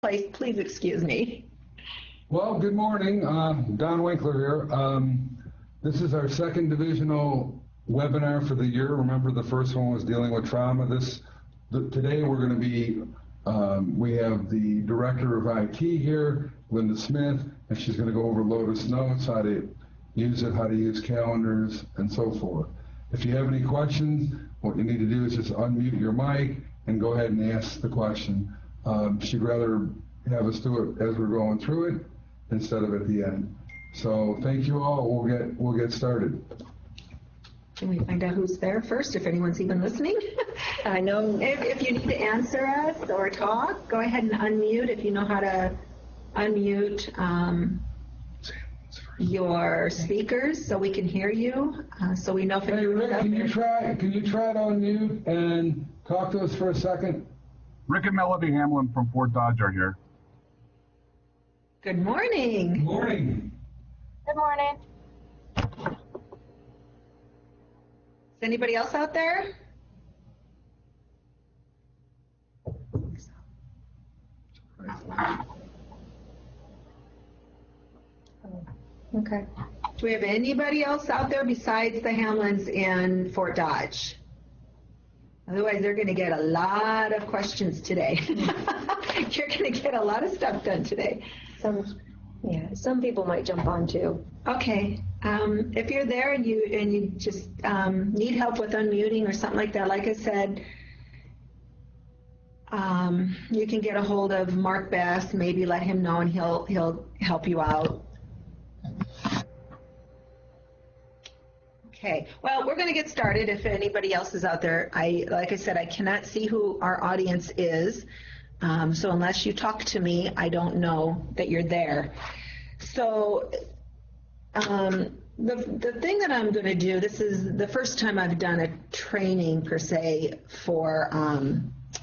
Please excuse me. Well, good morning. Don Winkler here. This is our second divisional webinar for the year. Remember, the first one was dealing with trauma. Today we're going to be, we have the director of IT here, Linda Smith, and she's going to go over Lotus Notes, how to use it, how to use calendars, and so forth. If you have any questions, what you need to do is just unmute your mic and go ahead and ask the question. She'd rather have us do it as we're going through it instead of at the end. So thank you all. We'll get started. Can we find out who's there first, if anyone's even listening? I know if you need to answer us or talk, go ahead and unmute if you know how to unmute your speakers so we can hear you, so we know if Hey, Rick, can you try to unmute and talk to us for a second? Rick and Melody Hamlin from Fort Dodge are here. Good morning. Good morning. Good morning. Is anybody else out there? Okay. Do we have anybody else out there besides the Hamlins in Fort Dodge? Otherwise, they're going to get a lot of questions today. You're going to get a lot of stuff done today. Some people might jump on too. Okay. If you're there and you just need help with unmuting or something like that, like I said, you can get a hold of Mark Bass. Maybe let him know, and he'll help you out. Okay, well, we're going to get started. If anybody else is out there, like I said, I cannot see who our audience is, so unless you talk to me, I don't know that you're there. So the thing that I'm going to do, this is the first time I've done a training per se for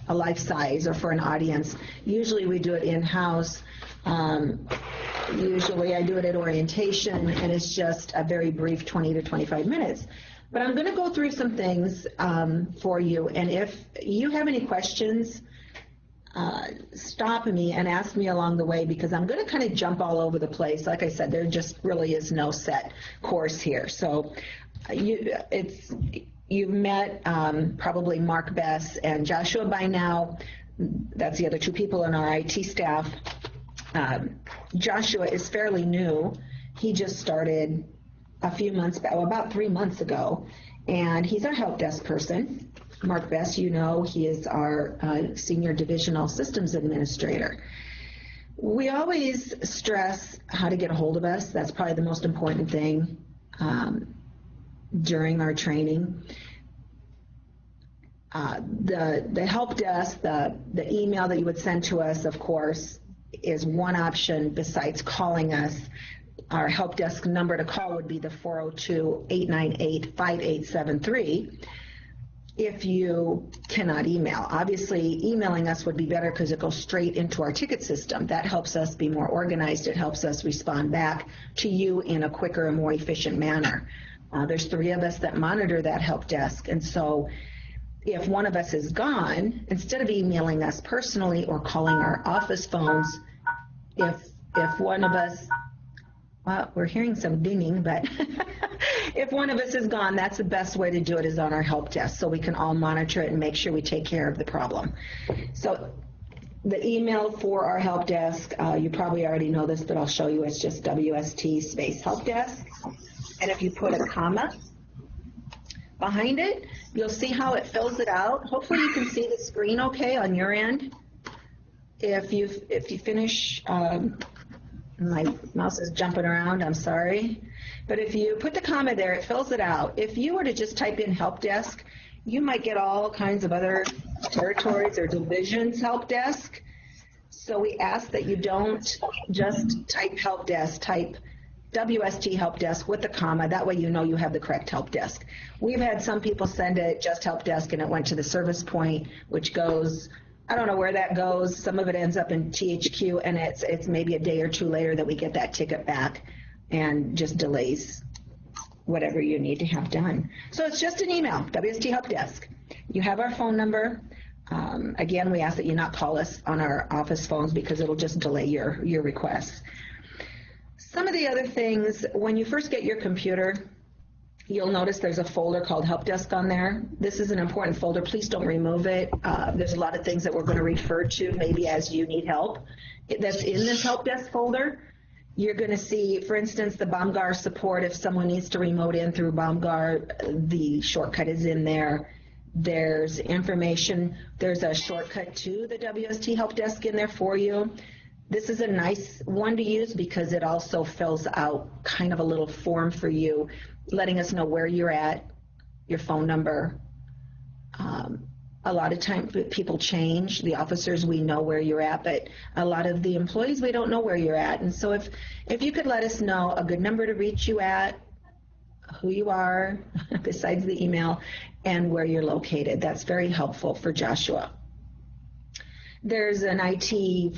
a life size or for an audience. Usually we do it in-house. Usually I do it at orientation, and it's just a very brief 20 to 25 minutes. But I'm going to go through some things for you, and if you have any questions, stop me and ask me along the way, because I'm going to kind of jump all over the place. Like I said, there just really is no set course here. So you've met probably Mark Bess and Joshua by now. That's the other two people in our IT staff. Joshua is fairly new. He just started a few months back, about 3 months ago, and he's our help desk person. Mark Bess, you know, he is our senior divisional systems administrator. We always stress how to get a hold of us. That's probably the most important thing during our training. The help desk, the email that you would send to us, of course, is one option besides calling us. Our help desk number to call would be the 402-898-5873 if you cannot email. Obviously, emailing us would be better because it goes straight into our ticket system. That helps us be more organized. It helps us respond back to you in a quicker and more efficient manner. There's 3 of us that monitor that help desk, and so if one of us is gone, instead of emailing us personally or calling our office phones, if one of us, well, we're hearing some dinging, but if one of us is gone, that's the best way to do it, is on our help desk, so we can all monitor it and make sure we take care of the problem. So the email for our help desk, you probably already know this, but I'll show you. It's just WST space help desk. And if you put a comma behind it, you'll see how it fills it out. Hopefully you can see the screen okay on your end. If you finish, my mouse is jumping around, I'm sorry. But if you put the comma there, it fills it out. If you were to just type in help desk, you might get all kinds of other territories or divisions help desk. So we ask that you don't just type help desk, type WST help desk with the comma. That way you know you have the correct help desk. We've had some people send it just help desk and it went to the service point, which goes, I don't know where that goes. Some of it ends up in THQ, and it's maybe a day or two later that we get that ticket back, and just delays whatever you need to have done. So it's just an email, WST help desk. You have our phone number. Again, we ask that you not call us on our office phones because it'll just delay your requests. Some of the other things, when you first get your computer, you'll notice there's a folder called Help Desk on there. This is an important folder. Please don't remove it. There's a lot of things that we're going to refer to maybe as you need help that's in this Help Desk folder. You're going to see, for instance, the BOMGAR support. If someone needs to remote in through BOMGAR, the shortcut is in there. There's information. There's a shortcut to the WST Help Desk in there for you. This is a nice one to use because it also fills out kind of a little form for you, letting us know where you're at, your phone number. A lot of times people change. The officers, we know where you're at, but a lot of the employees, we don't know where you're at. And so if you could let us know a good number to reach you at, who you are, besides the email, and where you're located, that's very helpful for Joshua. There's an IT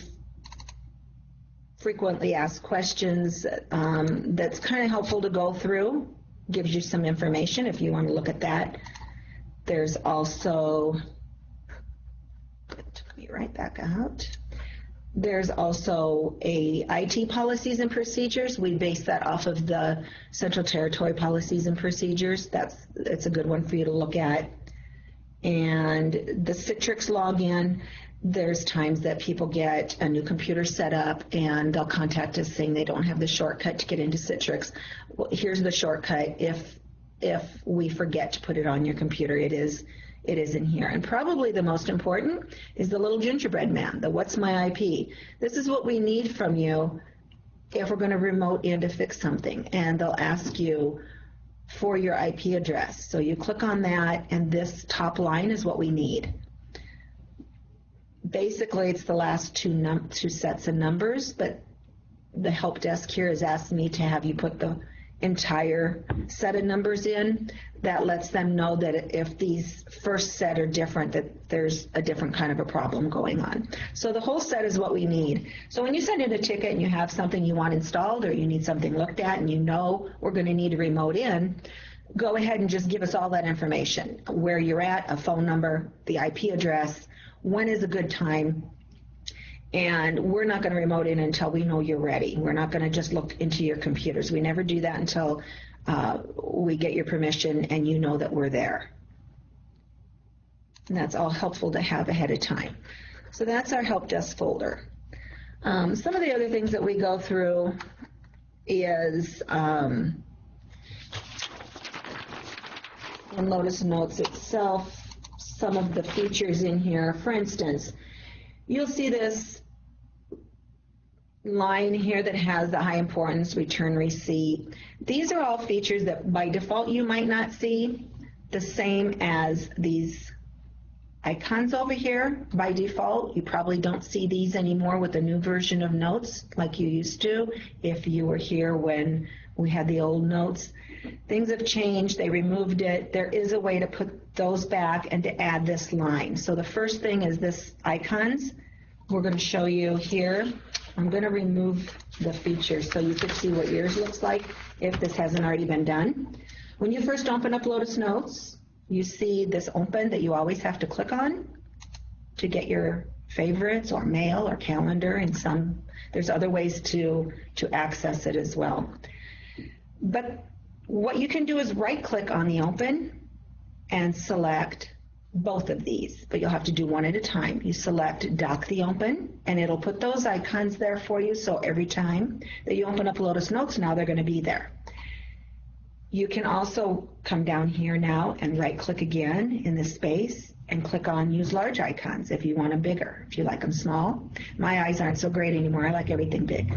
frequently asked questions that's kind of helpful to go through, gives you some information if you want to look at that. There's also, it took me right back out. There's also a IT policies and procedures. We base that off of the Central Territory policies and procedures. It's a good one for you to look at. And the Citrix login, there's times that people get a new computer set up and they'll contact us saying they don't have the shortcut to get into Citrix. Well, here's the shortcut. If we forget to put it on your computer, it is in here. And probably the most important is the little gingerbread man, the what's my IP. This is what we need from you if we're going to remote in to fix something. And they'll ask you for your IP address. So you click on that, and this top line is what we need. Basically, it's the last two sets of numbers, but the help desk here has asked me to have you put the entire set of numbers in. That lets them know that if these first set are different, that there's a different kind of a problem going on. So the whole set is what we need. So when you send in a ticket and you have something you want installed or you need something looked at and you know we're going to need to remote in, go ahead and just give us all that information, where you're at, a phone number, the IP address, when is a good time, and we're not going to remote in until we know you're ready. We're not going to just look into your computers. We never do that until we get your permission and you know that we're there. And that's all helpful to have ahead of time. So that's our help desk folder. Some of the other things that we go through is in Lotus Notes itself, some of the features in here. For instance, you'll see this line here that has the high importance return receipt. These are all features that by default you might not see, the same as these icons over here. By default, you probably don't see these anymore with the new version of Notes like you used to if you were here when we had the old Notes. Things have changed. They removed it. There is a way to put those back and to add this line. So the first thing is this icons. We're going to show you here. I'm going to remove the features so you can see what yours looks like if this hasn't already been done. When you first open up Lotus Notes, you see this open that you always have to click on to get your favorites or mail or calendar, and there's other ways to access it as well. But what you can do is right click on the open and select both of these, but you'll have to do one at a time. You select Dock the Open, and it'll put those icons there for you, so every time that you open up Lotus Notes now, they're going to be there. You can also come down here now and right-click again in this space and click on Use Large Icons if you want them bigger, if you like them small. My eyes aren't so great anymore. I like everything big.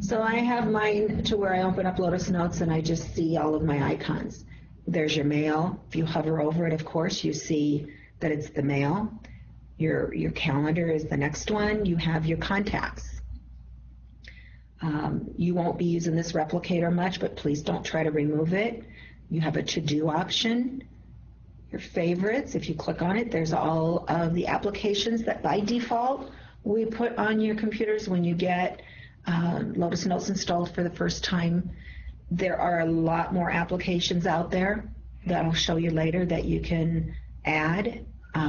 So I have mine to where I open up Lotus Notes and I just see all of my icons. There's your mail. If you hover over it, of course, you see that it's the mail. Your calendar is the next one. You have your contacts. You won't be using this replicator much, but please don't try to remove it. You have a to-do option. Your favorites, if you click on it, there's all of the applications that by default we put on your computers when you get Lotus Notes installed for the first time. There are a lot more applications out there that I'll show you later that you can add.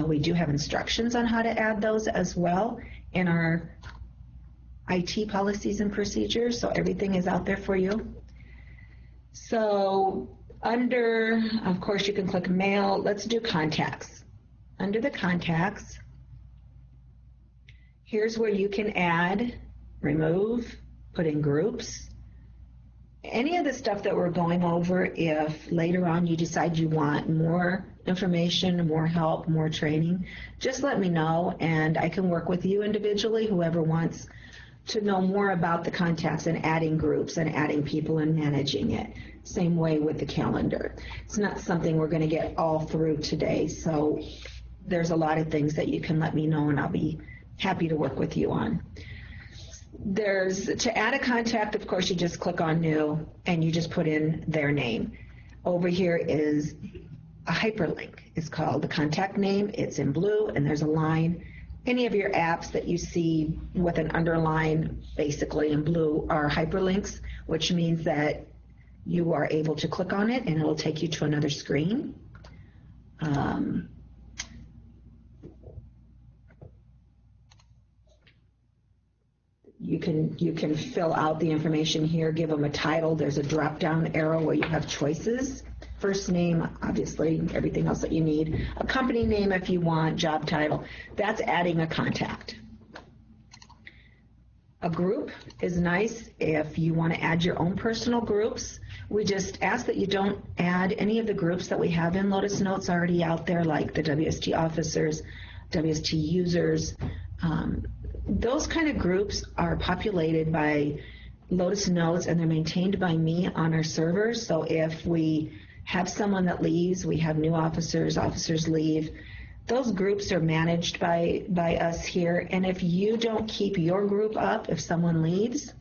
We do have instructions on how to add those as well in our IT policies and procedures, so everything is out there for you. So under, of course, you can click mail. Let's do contacts. Under the contacts, here's where you can add, remove, put in groups. Any of the stuff that we're going over, if later on you decide you want more information, more help, more training, just let me know and I can work with you individually, whoever wants to know more about the contacts and adding groups and adding people and managing it. Same way with the calendar. It's not something we're going to get all through today, so there's a lot of things that you can let me know and I'll be happy to work with you on. To add a contact, of course, you just click on new and you just put in their name. Over here is a hyperlink. It's called the contact name. It's in blue and there's a line. Any of your apps that you see with an underline basically in blue are hyperlinks, which means that you are able to click on it and it will take you to another screen. You can fill out the information here, give them a title. There's a drop-down arrow where you have choices. First name, obviously, everything else that you need. A company name if you want, job title. That's adding a contact. A group is nice if you want to add your own personal groups. We just ask that you don't add any of the groups that we have in Lotus Notes already out there, like the WST officers, WST users. Those kind of groups are populated by Lotus Notes and they're maintained by me on our servers. So if we have someone that leaves, we have new officers leave, those groups are managed by us here. And if you don't keep your group up, if someone leaves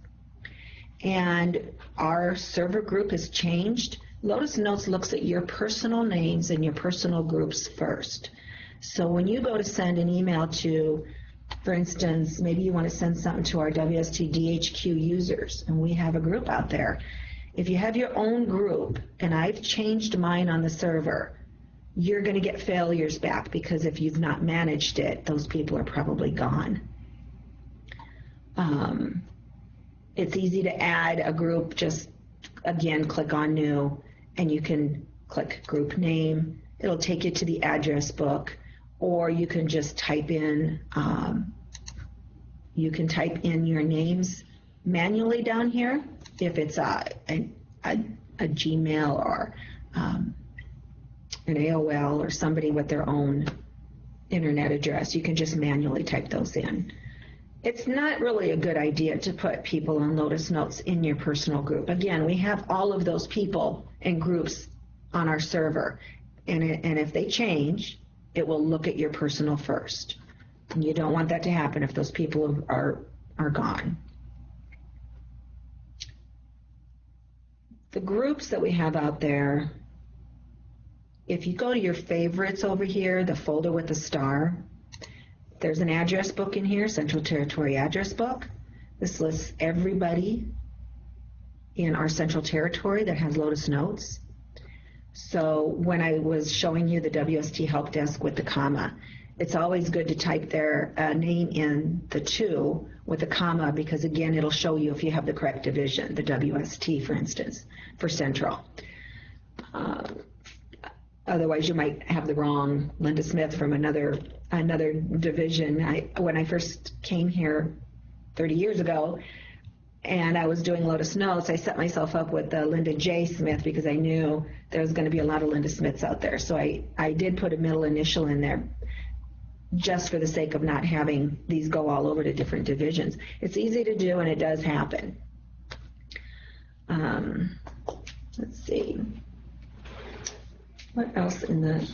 and our server group has changed, Lotus Notes looks at your personal names and your personal groups first. So when you go to send an email to, for instance, maybe you want to send something to our WST DHQ users, and we have a group out there. If you have your own group, and I've changed mine on the server, you're going to get failures back because if you've not managed it, those people are probably gone. It's easy to add a group. Just, again, click on new, and you can click group name. It'll take you to the address book. Or you can just type in, your names manually down here. If it's a Gmail or an AOL or somebody with their own internet address, you can just manually type those in. It's not really a good idea to put people on Lotus Notes in your personal group. Again, we have all of those people and groups on our server, and if they change, it will look at your personal first. And you don't want that to happen if those people are gone. The groups that we have out there, if you go to your favorites over here, the folder with the star, there's an address book in here, Central Territory Address Book. This lists everybody in our Central Territory that has Lotus Notes. So when I was showing you the WST help desk with the comma, it's always good to type their name in the 2 with a comma because, again, it'll show you if you have the correct division, the WST, for instance, for Central. Otherwise, you might have the wrong Linda Smith from another division. When I first came here 30 years ago, and I was doing Lotus Notes, I set myself up with Linda J. Smith because I knew there was going to be a lot of Linda Smiths out there. So I did put a middle initial in there just for the sake of not having these go all over to different divisions. It's easy to do, and it does happen. Let's see. What else in the...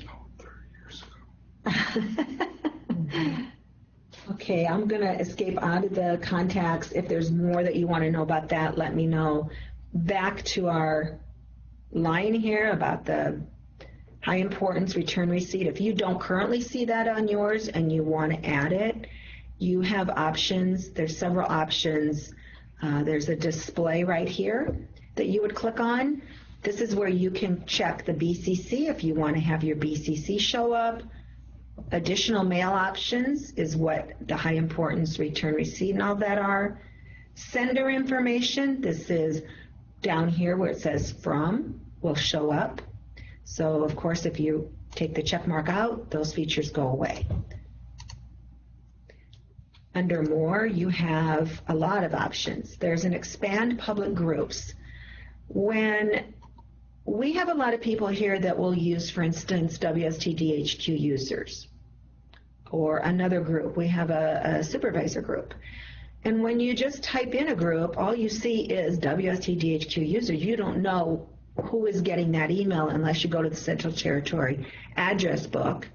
Okay, I'm going to escape out of the contacts. If there's more that you want to know about that, let me know. Back to our line here about the high importance return receipt. If you don't currently see that on yours and you want to add it, you have options. There's several options. There's a display right here that you would click on. This is where you can check the BCC if you want to have your BCC show up, Additional mail options is what the high importance return receipt and all that are. Sender information, this is down here where it says from, will show up. So of course if you take the check mark out, those features go away. Under more, you have a lot of options. There's an expand public groups. When we have a lot of people here that will use, for instance, Wst DHQ users, or another group. We have a supervisor group. And when you just type in a group, all you see is Wst DHQ user. You don't know who is getting that email unless you go to the Central Territory address book,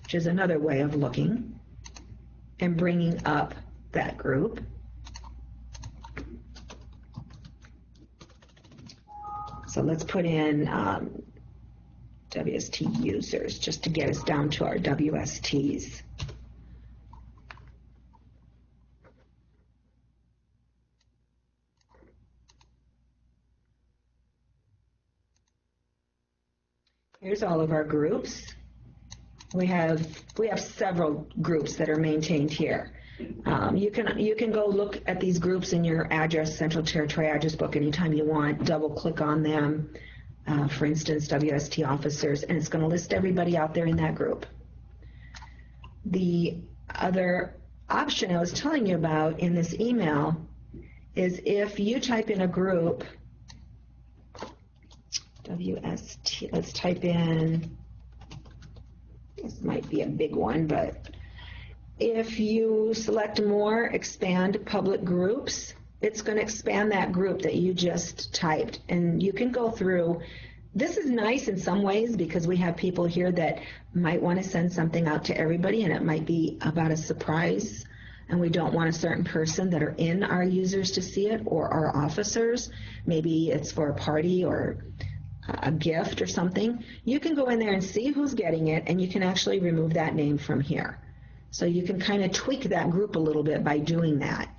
which is another way of looking and bringing up that group. So let's put in WST users just to get us down to our WSTs. Here's all of our groups. We have several groups that are maintained here. You can go look at these groups in your Central Territory address book anytime you want. Double click on them. For instance, WST officers, and it's going to list everybody out there in that group. The other option I was telling you about in this email is if you type in a group, WST, let's type in, this might be a big one, but if you select more, expand public groups, it's going to expand that group that you just typed, and you can go through. This is nice in some ways because we have people here that might want to send something out to everybody, and it might be about a surprise, and we don't want a certain person that are in our users to see it, or our officers. Maybe it's for a party or a gift or something. You can go in there and see who's getting it, and you can actually remove that name from here. So you can kind of tweak that group a little bit by doing that.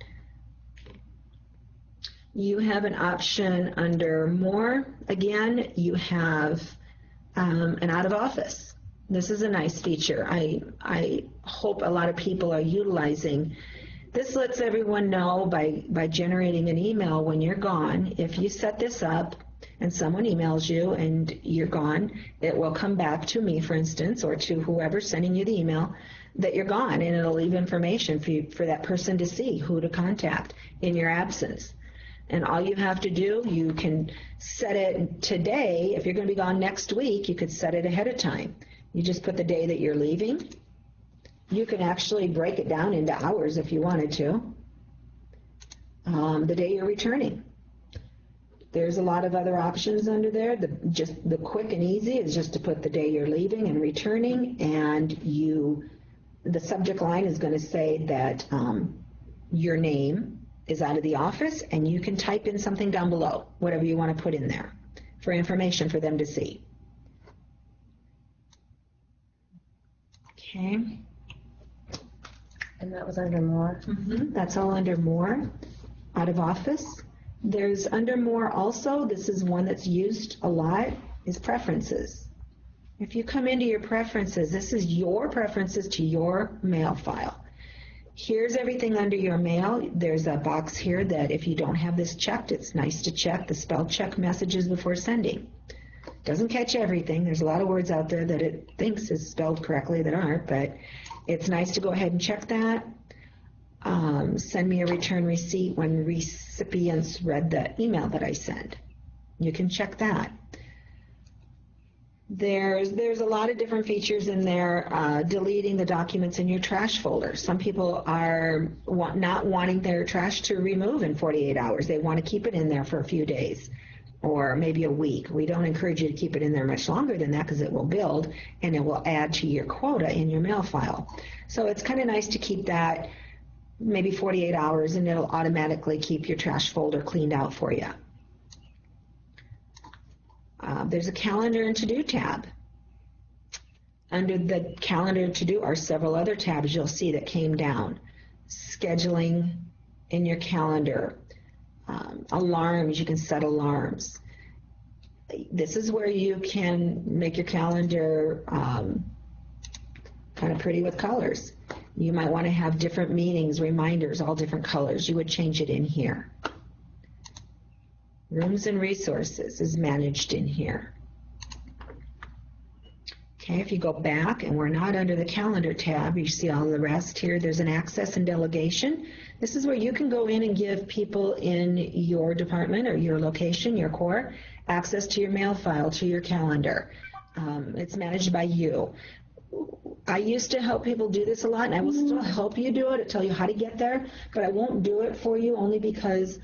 You have an option under more. Again, you have an out of office. This is a nice feature. I hope a lot of people are utilizing. This lets everyone know by generating an email when you're gone. If you set this up and someone emails you and you're gone, it will come back to me, for instance, or to whoever's sending you the email that you're gone, and it'll leave information for that person to see who to contact in your absence. And all you have to do, you can set it today. If you're going to be gone next week, you could set it ahead of time. You just put the day that you're leaving. You can actually break it down into hours if you wanted to. The day you're returning. There's a lot of other options under there. The quick and easy is just to put the day you're leaving and returning, and the subject line is going to say that your name is out of the office, and you can type in something down below, whatever you want to put in there for information for them to see. Okay. And that was under more? Mm-hmm. That's all under more, out of office. There's under more also, this is one that's used a lot, is preferences. If you come into your preferences, this is your preferences to your mail file. Here's everything under your mail. There's a box here that if you don't have this checked, it's nice to check the spell check messages before sending. Doesn't catch everything. There's a lot of words out there that it thinks is spelled correctly that aren't, but it's nice to go ahead and check that. Send me a return receipt when recipients read the email that I send. You can check that. There's a lot of different features in there. Deleting the documents in your trash folder. Some people are not wanting their trash to remove in 48 hours. They want to keep it in there for a few days or maybe a week. We don't encourage you to keep it in there much longer than that because it will build and it will add to your quota in your mail file. So it's kind of nice to keep that maybe 48 hours, and it'll automatically keep your trash folder cleaned out for you. There's a calendar and to-do tab. Under the calendar and to-do are several other tabs you'll see that came down. Scheduling in your calendar. Alarms, you can set alarms. This is where you can make your calendar kind of pretty with colors. You might want to have different meanings, reminders, all different colors. You would change it in here. Rooms and resources is managed in here. Okay, if you go back, and we're not under the calendar tab, you see all the rest here. There's an access and delegation. This is where you can go in and give people in your department or your location, your core, access to your mail file, to your calendar. It's managed by you. I used to help people do this a lot, and I will still help you do it, tell you how to get there, but I won't do it for you only because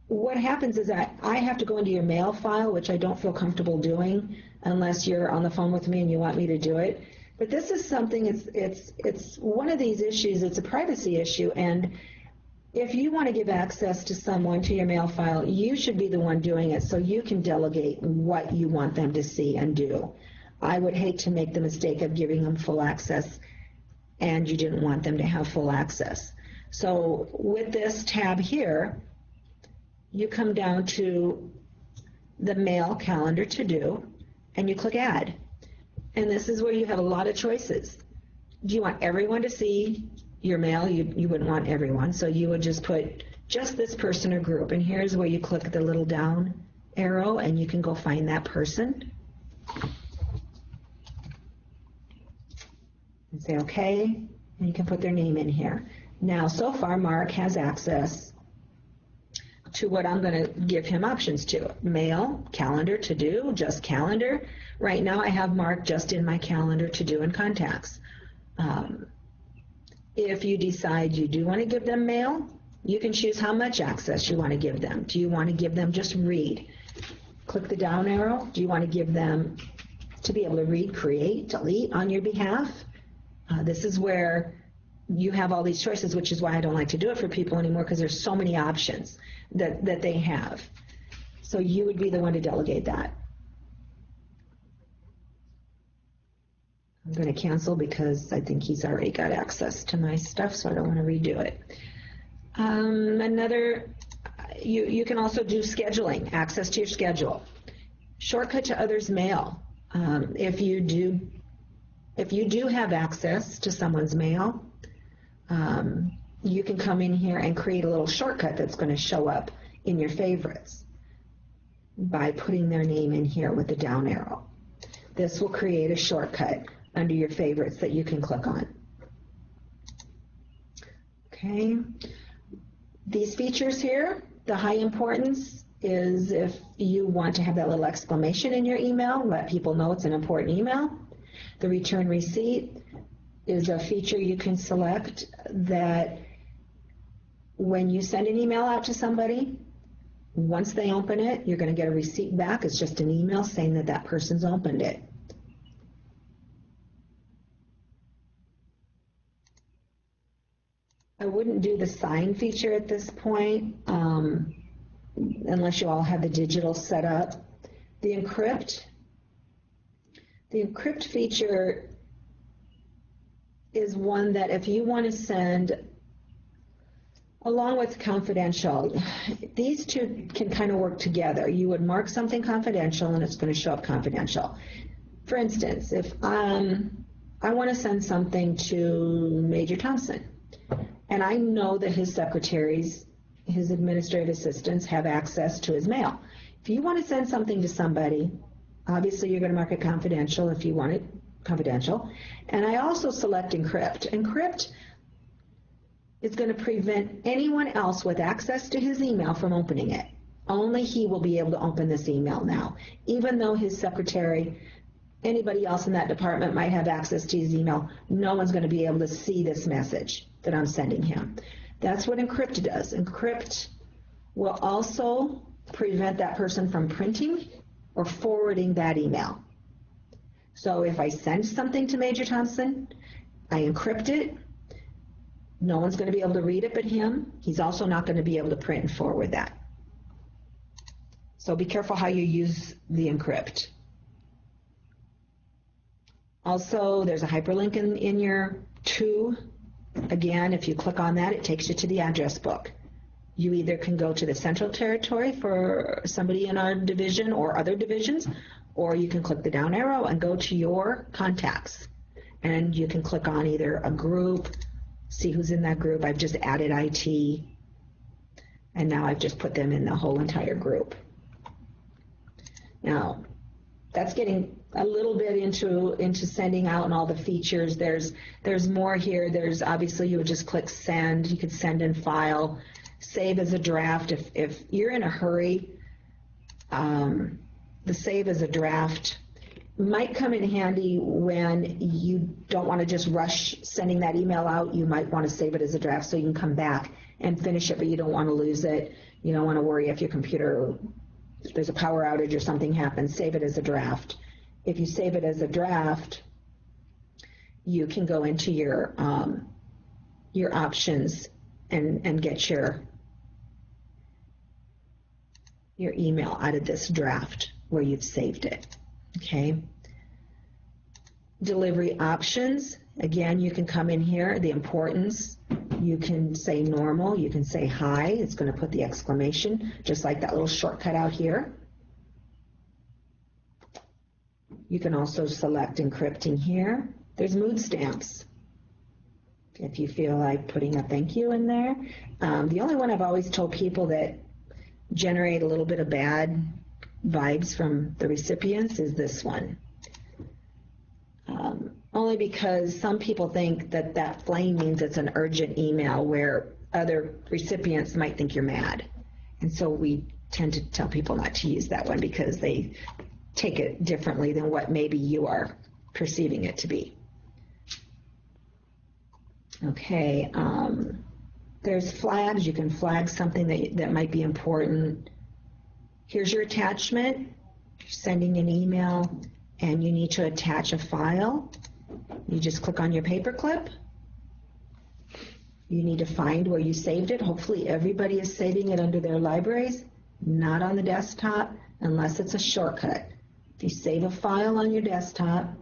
what happens is that I have to go into your mail file, which I don't feel comfortable doing unless you're on the phone with me and you want me to do it. But this is something, it's one of these issues, it's a privacy issue, and if you want to give access to someone to your mail file, you should be the one doing it so you can delegate what you want them to see and do. I would hate to make the mistake of giving them full access and you didn't want them to have full access. So with this tab here, you come down to the mail calendar to do, and you click add. And this is where you have a lot of choices. Do you want everyone to see your mail? You wouldn't want everyone, so you would just put just this person or group. And here's where you click the little down arrow, and you can go find that person. And say okay, and you can put their name in here. Now, so far, Mark has access to what I'm going to give him options to. Mail, calendar, to do, just calendar. Right now I have Mark just in my calendar, to do, and contacts. If you decide you do want to give them mail, you can choose how much access you want to give them. Do you want to give them just read? Click the down arrow. Do you want to give them to be able to read, create, delete on your behalf? This is where you have all these choices, which is why I don't like to do it for people anymore, because there's so many options that they have. So you would be the one to delegate that. I'm going to cancel because I think he's already got access to my stuff, so I don't want to redo it. You can also do scheduling, access to your schedule. Shortcut to others' mail. If you do have access to someone's mail, you can come in here and create a little shortcut that's going to show up in your favorites by putting their name in here with the down arrow. This will create a shortcut under your favorites that you can click on. Okay. These features here, the high importance is if you want to have that little exclamation in your email, let people know it's an important email. The return receipt is a feature you can select that when you send an email out to somebody, once they open it, you're going to get a receipt back. It's just an email saying that that person's opened it. I wouldn't do the sign feature at this point unless you all have the digital set up. The encrypt feature is one that if you want to send, along with confidential, these two can kind of work together. You would mark something confidential and it's going to show up confidential. For instance, if I want to send something to Major Thompson, and I know that his secretaries, his administrative assistants have access to his mail. If you want to send something to somebody, obviously you're going to mark it confidential if you want it confidential. And I also select encrypt. Encrypt is going to prevent anyone else with access to his email from opening it. Only he will be able to open this email now. Even though his secretary, anybody else in that department might have access to his email, no one's going to be able to see this message that I'm sending him. That's what encrypt does. Encrypt will also prevent that person from printing or forwarding that email. So if I send something to Major Thompson, I encrypt it. No one's going to be able to read it but him. He's also not going to be able to print and forward that. So be careful how you use the encrypt. Also, there's a hyperlink in your to. Again, if you click on that, it takes you to the address book. You either can go to the Central Territory for somebody in our division or other divisions, or you can click the down arrow and go to your contacts. and you can click on either a group, see who's in that group. I've just added IT, and now I've just put them in the whole entire group. Now, that's getting a little bit into sending out and all the features. There's more here. There's obviously, you would just click send. You could send in file, save as a draft. If you're in a hurry, the save as a draft might come in handy when you don't want to just rush sending that email out. You might want to save it as a draft so you can come back and finish it, but you don't want to lose it. You don't want to worry if your computer, if there's a power outage or something happens. Save it as a draft. If you save it as a draft, you can go into your options and get your email out of this draft where you've saved it. Okay. Delivery options. Again, you can come in here, the importance. You can say normal. You can say hi. It's going to put the exclamation, just like that little shortcut out here. You can also select encrypting here. There's mood stamps, if you feel like putting a thank you in there. The only one I've always told people that generate a little bit of bad vibes from the recipients is this one. Only because some people think that that flame means it's an urgent email, where other recipients might think you're mad. And so we tend to tell people not to use that one because they take it differently than what maybe you are perceiving it to be. Okay, there's flags. You can flag something that might be important. Here's your attachment. You're sending an email and you need to attach a file. You just click on your paperclip. You need to find where you saved it. Hopefully everybody is saving it under their libraries, not on the desktop, unless it's a shortcut. If you save a file on your desktop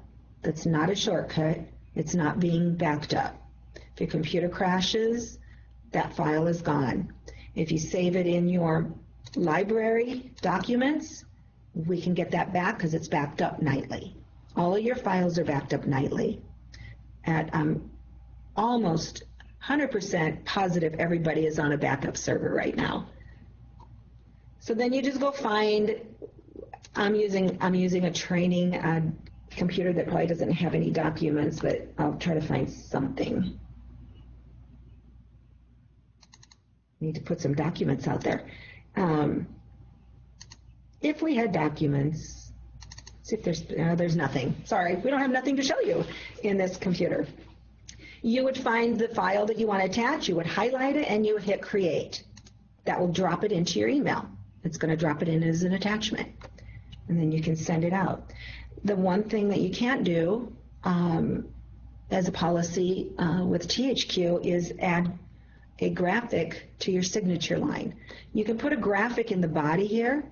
that's not a shortcut, it's not being backed up. If your computer crashes, that file is gone. If you save it in your library documents, we can get that back because it's backed up nightly. All of your files are backed up nightly. I'm almost 100% positive everybody is on a backup server right now. So then you just go find, I'm using a training computer that probably doesn't have any documents, but I'll try to find something. Need to put some documents out there. If we had documents, see if there's nothing. Sorry, we don't have nothing to show you in this computer. You would find the file that you want to attach, you would highlight it, and you would hit create. That will drop it into your email. It's going to drop it in as an attachment, and then you can send it out. The one thing that you can't do as a policy with THQ is add a graphic to your signature line. You can put a graphic in the body here.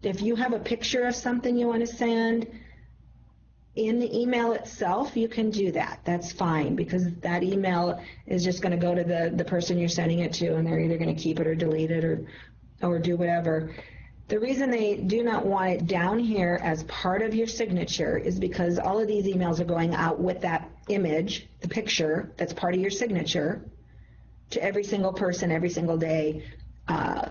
If you have a picture of something you want to send in the email itself, you can do that. That's fine, because that email is just going to go to the person you're sending it to, and they're either going to keep it or delete it or do whatever. The reason they do not want it down here as part of your signature is because all of these emails are going out with that image, the picture that's part of your signature, to every single person every single day,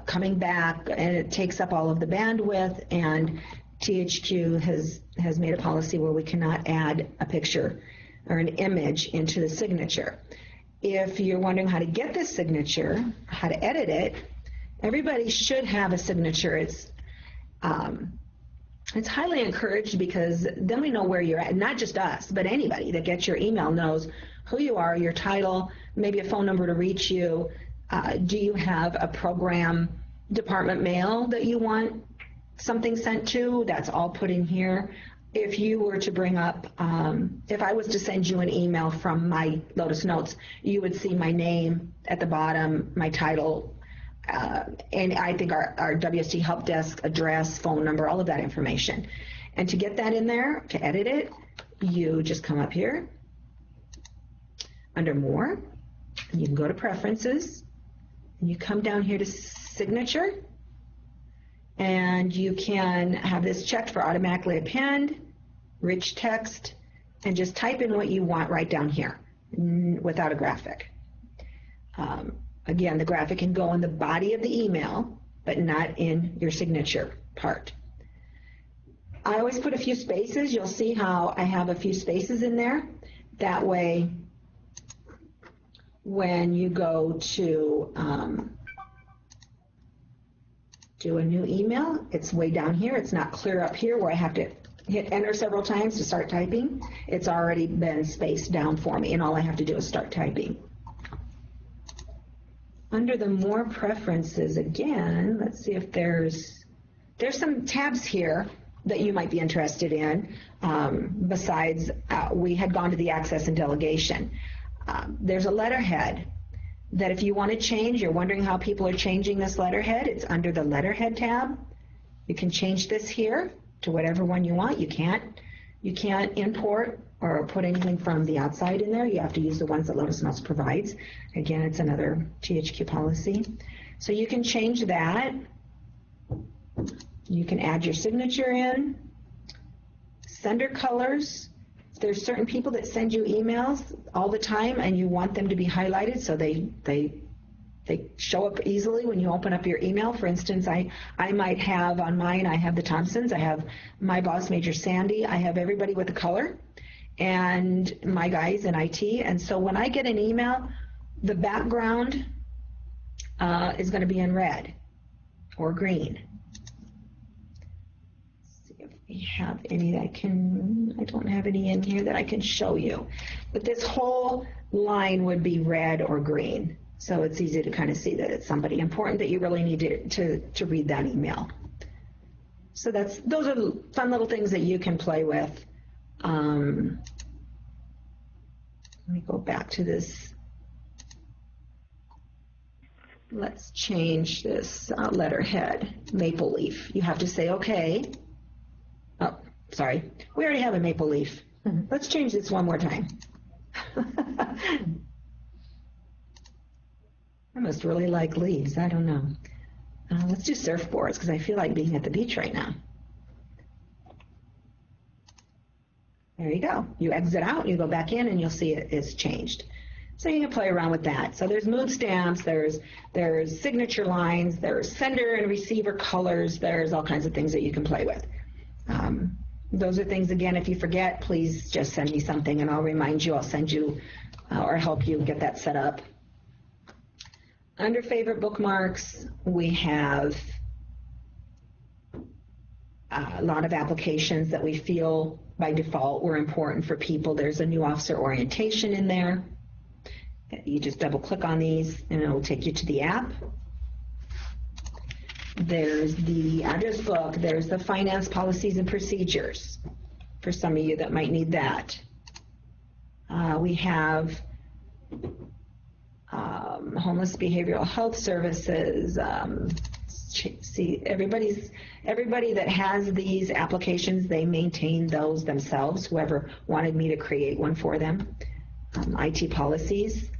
coming back, and it takes up all of the bandwidth, and THQ has made a policy where we cannot add a picture or an image into the signature. If you're wondering how to get this signature, how to edit it, everybody should have a signature. It's highly encouraged, because then we know where you're at. Not just us, but anybody that gets your email knows who you are, your title, maybe a phone number to reach you. Do you have a program department mail that you want something sent to? That's all put in here. If you were to bring up, if I was to send you an email from my Lotus Notes, you would see my name at the bottom, my title, and I think our WSD help desk address, phone number, all of that information. And to get that in there, to edit it, you just come up here under More, and you can go to Preferences, and you come down here to Signature, and you can have this checked for automatically append, rich text, and just type in what you want right down here without a graphic. Again, the graphic can go in the body of the email, but not in your signature part. I always put a few spaces. You'll see how I have a few spaces in there. That way, when you go to do a new email, it's way down here. It's not clear up here where I have to hit enter several times to start typing. It's already been spaced down for me, and all I have to do is start typing. Under the more preferences again, let's see if there's some tabs here that you might be interested in. Besides, we had gone to the access and delegation. There's a letterhead that if you want to change, you're wondering how people are changing this letterhead, it's under the letterhead tab. You can change this here to whatever one you want. You can't import or put anything from the outside in there. You have to use the ones that Lotus Notes provides. Again, it's another THQ policy. So you can change that. You can add your signature in. Sender colors. There's certain people that send you emails all the time and you want them to be highlighted so they show up easily when you open up your email. For instance, I might have on mine, I have the Thompsons, I have my boss, Major Sandy, I have everybody with a color, and my guys in IT. And so when I get an email, the background is going to be in red or green. We have any that I don't have any in here that I can show you. But this whole line would be red or green. So it's easy to kind of see that it's somebody important that you really need to read that email. So those are fun little things that you can play with. Let me go back to this. Let's change this letterhead, maple leaf. You have to say okay. Oh, sorry. We already have a maple leaf. Let's change this one more time. I must really like leaves. I don't know. Let's do surfboards because I feel like being at the beach right now. There you go. You exit out, you go back in, and you'll see it's changed. So you can play around with that. So there's mood stamps, there's signature lines, there's sender and receiver colors, there's all kinds of things that you can play with. Those are things, again, if you forget, please just send me something and I'll remind you. I'll send you or help you get that set up. Under favorite bookmarks, we have a lot of applications that we feel by default were important for people. There's a new officer orientation in there. You just double click on these and it will take you to the app. There's the address book. There's the finance policies and procedures for some of you that might need that. We have homeless behavioral health services. See, everybody that has these applications, they maintain those themselves, whoever wanted me to create one for them. IT policies.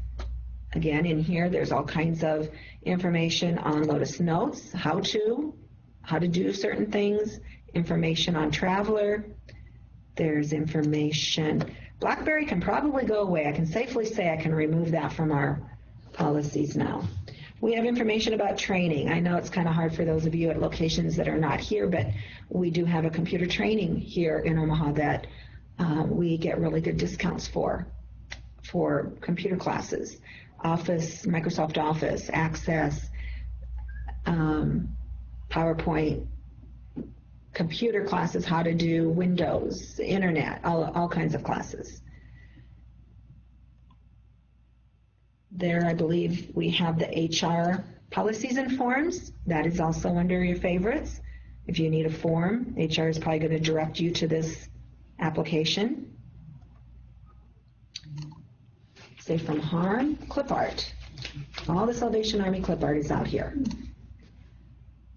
Again, in here, there's all kinds of information on Lotus Notes, how to do certain things, information on Traveler. There's information. BlackBerry can probably go away. I can safely say I can remove that from our policies now. We have information about training. I know it's kind of hard for those of you at locations that are not here, but we do have a computer training here in Omaha that we get really good discounts for computer classes. Office, Microsoft Office, Access, PowerPoint, computer classes, how to do Windows, Internet, all kinds of classes. There, I believe, we have the HR policies and forms. That is also under your favorites. If you need a form, HR is probably going to direct you to this application. Safe from harm, clip art. All the Salvation Army clip art is out here.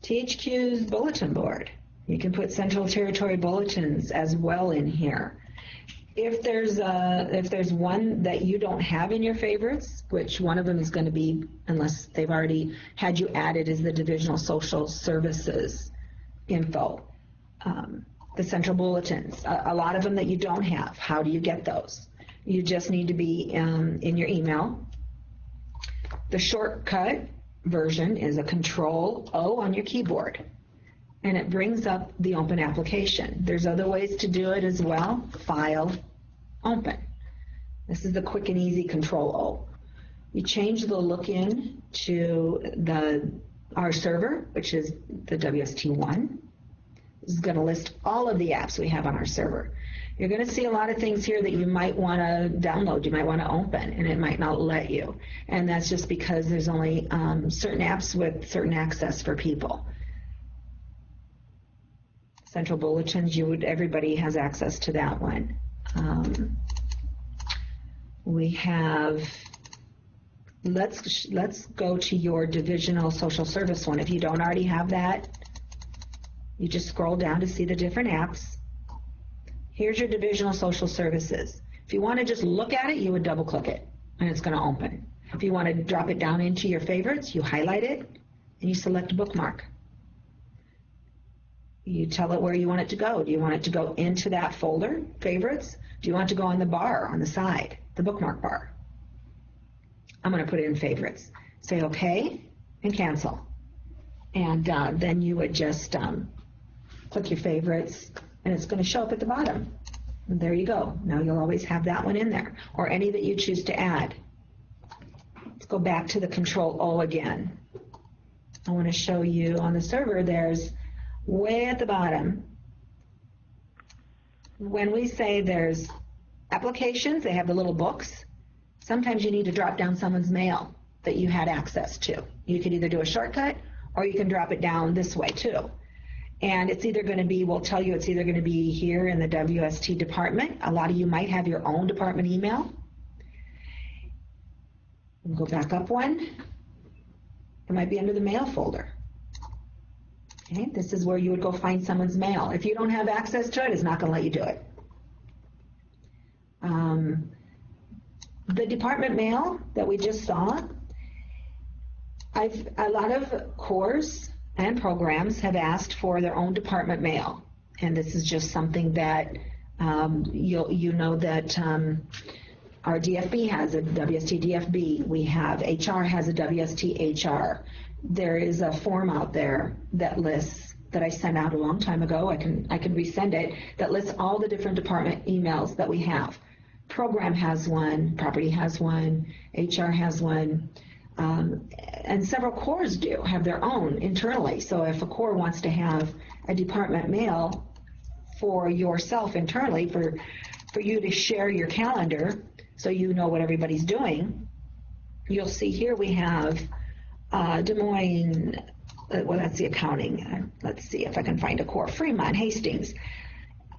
THQ's bulletin board. You can put Central Territory bulletins as well in here. If there's one that you don't have in your favorites, which one of them is going to be, unless they've already had you added, is the Divisional Social Services info. the central bulletins, a lot of them that you don't have. How do you get those? You just need to be in your email. The shortcut version is a Control-O on your keyboard, and it brings up the open application. There's other ways to do it as well. File, open. This is the quick and easy Control-O. You change the look-in to our server, which is the WST1. This is going to list all of the apps we have on our server. You're going to see a lot of things here that you might want to download, you might want to open, and it might not let you. And that's just because there's only certain apps with certain access for people. Central bulletins, everybody has access to that one. We have, let's go to your divisional social service one. If you don't already have that, you just scroll down to see the different apps. Here's your divisional social services. If you want to just look at it, you would double click it and it's going to open. If you want to drop it down into your favorites, you highlight it and you select bookmark. You tell it where you want it to go. Do you want it to go into that folder, favorites? Do you want it to go on the bar on the side, the bookmark bar? I'm going to put it in favorites. Say OK and cancel. And then you would just click your favorites, and it's going to show up at the bottom. And there you go. Now you'll always have that one in there, or any that you choose to add. Let's go back to the Control-O again. I want to show you on the server, there's way at the bottom, when we say there's applications, they have the little books. Sometimes you need to drop down someone's mail that you had access to. You could either do a shortcut, or you can drop it down this way too. And it's either going to be, we'll tell you it's either going to be here in the WST department. A lot of you might have your own department email. We'll go back up one. It might be under the mail folder. Okay, this is where you would go find someone's mail. If you don't have access to it, it's not going to let you do it. The department mail that we just saw, a lot of cores and programs have asked for their own department mail, and this is just something that you know that our DFB has a WST DFB. We have HR has a WST HR. There is a form out there that lists, that I sent out a long time ago, I can resend it, that lists all the different department emails that we have. Program has one, property has one, HR has one, and several cores do have their own internally. So if a core wants to have a department mail for yourself internally, for you to share your calendar so you know what everybody's doing, you'll see here we have Des Moines, well, that's the accounting. Let's see if I can find a core. Fremont, Hastings.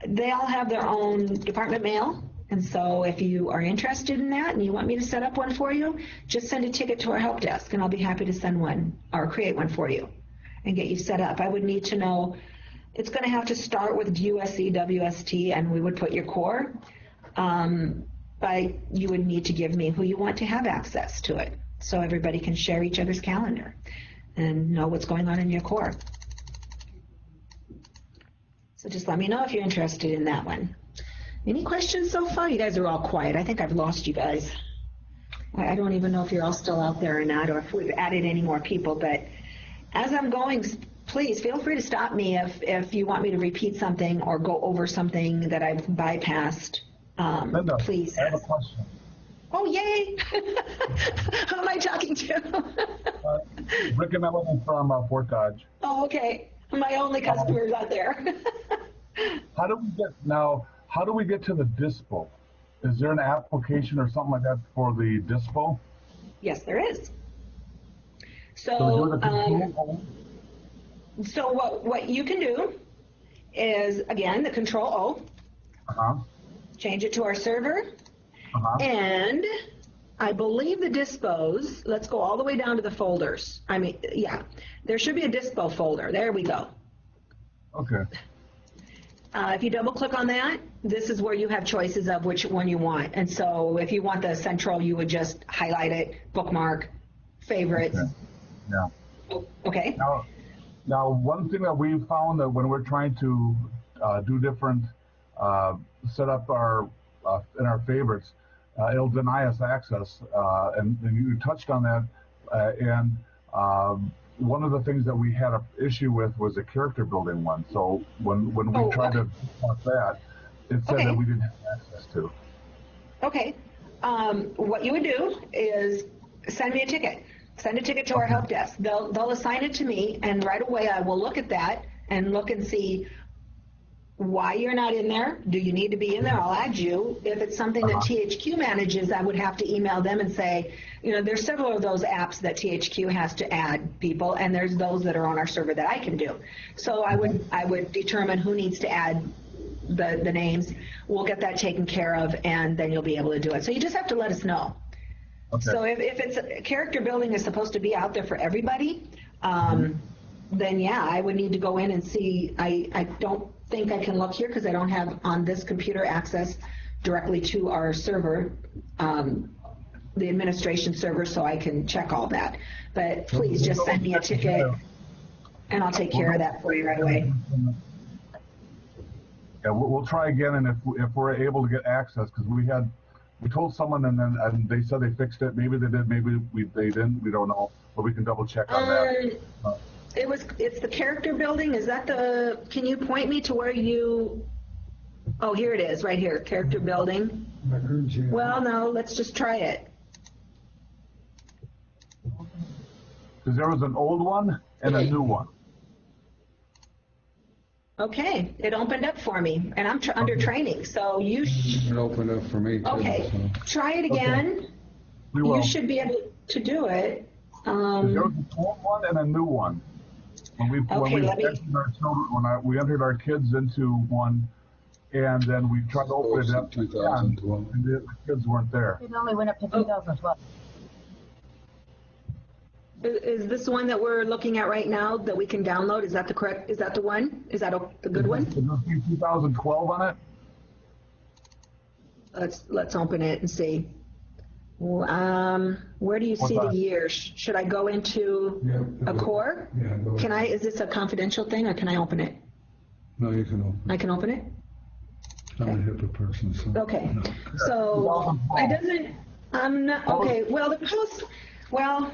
They all have their own department mail. And so if you are interested in that and you want me to set up one for you, just send a ticket to our help desk and I'll be happy to send one or create one for you and get you set up. I would need to know, it's going to have to start with USC, WST, and we would put your core. But you would need to give me who you want to have access to it so everybody can share each other's calendar and know what's going on in your core. So just let me know if you're interested in that one. Any questions so far? You guys are all quiet. I think I've lost you guys. I don't even know if you're all still out there or not, or if we've added any more people. But as I'm going, please feel free to stop me if you want me to repeat something or go over something that I've bypassed. Linda, please. I have a question. Oh, yay! Who am I talking to? Rick and Melanie from Fort Dodge. Oh, okay. My only customers out there. How do we get to the dispo? Is there an application or something like that for the dispo? Yes, there is. So what you can do is, again, the Control-O. Change it to our server. And I believe the dispos, let's go all the way down to the folders. I mean, yeah, there should be a dispo folder. There we go. Okay. If you double click on that, this is where you have choices of which one you want. And so if you want the central, you would just highlight it, bookmark, favorites. Okay. Yeah. Okay. Now, one thing that we found that when we're trying to do different, set up our in our favorites, it'll deny us access. And you touched on that. One of the things that we had an issue with was a character building one. So when we tried to talk that, it said that we didn't have access to. Okay. What you would do is send me a ticket. Send a ticket to our help desk. They'll assign it to me, and right away I will look at that and look and see why you're not in there. Do you need to be in there? I'll add you. If it's something that THQ manages, I would have to email them and say, there's several of those apps that THQ has to add people, and there's those that are on our server that I can do. So I would determine who needs to add the names. We'll get that taken care of, and then you'll be able to do it. So you just have to let us know. Okay. So if it's character building is supposed to be out there for everybody, then yeah, I would need to go in and see. I don't think I can look here because I don't have on this computer access directly to our server, the administration server, so I can check all that. But please just send me a ticket, and I'll take care of that for you right away. Yeah, we'll try again, and if we're able to get access, because we told someone, and they said they fixed it. Maybe they did, maybe they didn't. We don't know, but we can double check on that. It's the character building. Is that the? Can you point me to where you? Oh, here it is, right here. Character building. Well, no, let's just try it. Because there was an old one and a new one. Okay, it opened up for me, and I'm under training, so you. It opened up for me too. Okay, so. Try it again. Okay. We will. You should be able to do it. There was an old one and a new one. When we entered our kids into one, and then we tried to open it up, 2012, and the kids weren't there. It only went up to 2012. Is this the one that we're looking at right now that we can download? Is that the correct? Is that the one? Is that the good one? Is there 2012 on it? Let's open it and see. Where do you see the years? Should I go into a core? Yeah. Can I? Is this a confidential thing, or can I open it? No, you can open it. I can open it? I'm a HIPAA person, so. Okay. No. So I'm not. Okay. Well, the post. Well,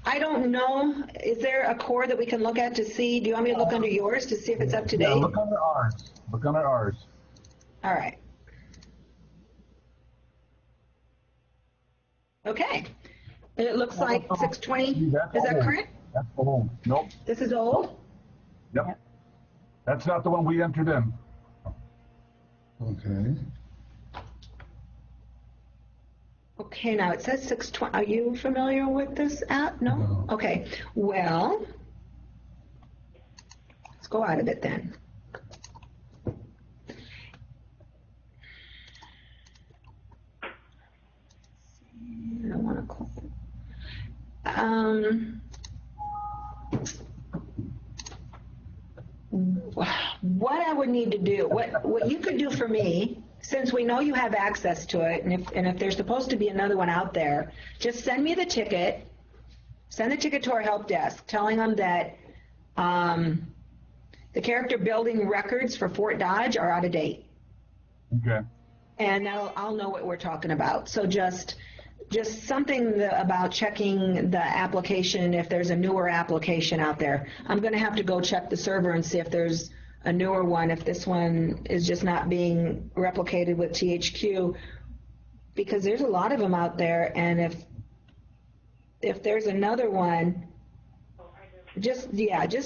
I don't know. Is there a core that we can look at to see? Do you want me to look under yours to see if it's up to date? Yeah, look under ours. Look under ours. All right. Okay. It looks like 620. Is that current? That's old. Nope. This is old? Yep. That's not the one we entered in. Okay. Okay, now it says 620. Are you familiar with this app? No? Okay. Well, let's go out of it then. I don't want to close it. What I would need to do, what you could do for me, since we know you have access to it, and if there's supposed to be another one out there, just send me the ticket. Send the ticket to our help desk, telling them that the character building records for Fort Dodge are out of date. Okay. And I'll know what we're talking about. So just something about checking the application, if there's a newer application out there. I'm going to have to go check the server and see if there's a newer one, if this one is just not being replicated with THQ, because there's a lot of them out there, and if there's another one, just